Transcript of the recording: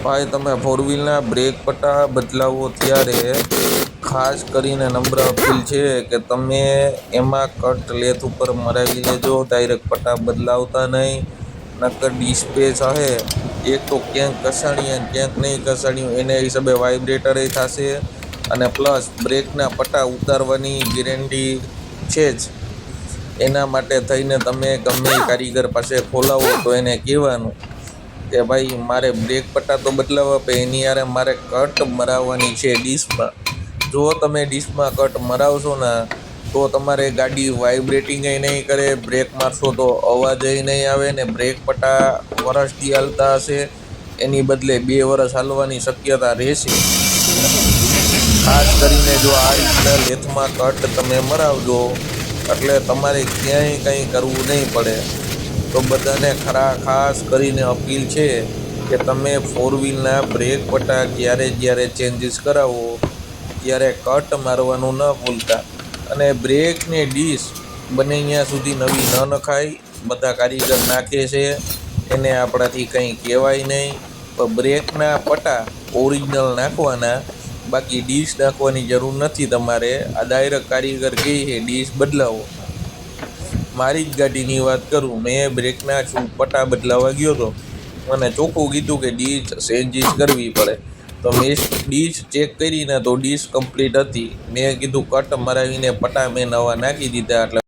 ભાઈ તમે four વ્હીલના break પટ્ટા બદલાવો ત્યારે ખાસ કરીને નમ્ર અપીલ છે કે તમે એમાં કટ લેથ ઉપર મરાવી લેજો. ડાયરેક્ટ પટ્ટા બદલાવતા નહીં, નકર ડિસ્પેચ હે એક તો ક્યાંક ઘસાડ્યું ક્યાંક નહીં ઘસાડ્યું એને હિસાબે વાઇબ્રેટર થશે, અને પ્લસ બ્રેકના પટ્ટા ઉતારવાની ગેરંટી છે જ. એના માટે થઈને તમે ગમે એ કારીગર પાસે ખોલાવો તો એને કહેવાનું કે ભાઈ મારે બ્રેક પટ્ટા તો બદલાવવા પણ એની યારે મારે કટ મરાવવાની છે ડિસ્કમાં. જો તમે ડિસ્કમાં કટ મરાવશો ને તો તમારે ગાડી વાઇબ્રેટિંગ નહીં કરે, બ્રેક મારશો તો અવાજ નહીં આવે, ને બ્રેક પટ્ટા વરસથી હાલતા હશે એની બદલે 2 વર્ષ હાલવાની શક્યતા રહેશે. ખાસ કરીને જો આ રીતના લેથમાં કટ તમે મરાવજો એટલે તમારે ક્યાંય કંઈ કરવું નહીં પડે. તો બધાને ખાસ કરીને અપીલ છે કે તમે ફોર વ્હીલના બ્રેક પટ્ટા જ્યારે ચેન્જીસ કરાવો ત્યારે કટ મારવાનું ન ભૂલતા. અને બ્રેકને ડિસ્ક બને ત્યાં સુધી નવી ન નખાય. બધા કારીગર નાખે છે એને આપણાથી કંઈ કહેવાય નહીં, પણ બ્રેકના પટ્ટા ઓરિજિનલ નાખવાના, બાકી ડિસ્ક નાખવાની જરૂર નથી તમારે. આ ડાયરેક્ટ કારીગર કહે છે ડિસ્ક બદલાવો. મારી જ ગાડીની વાત કરું, મેં બ્રેકના પટ્ટા બદલાવા ગયો હતો, મને ચોખ્ખું કીધું કે ડિસ્ક ચેન્જીસ કરવી પડે. તો મેં ડિસ્ક ચેક કરીને તો ડિસ્ક કમ્પ્લીટ હતી. મેં કીધું કટ મરાવીને પટ્ટા મેં નવા નાખી દીધા. એટલે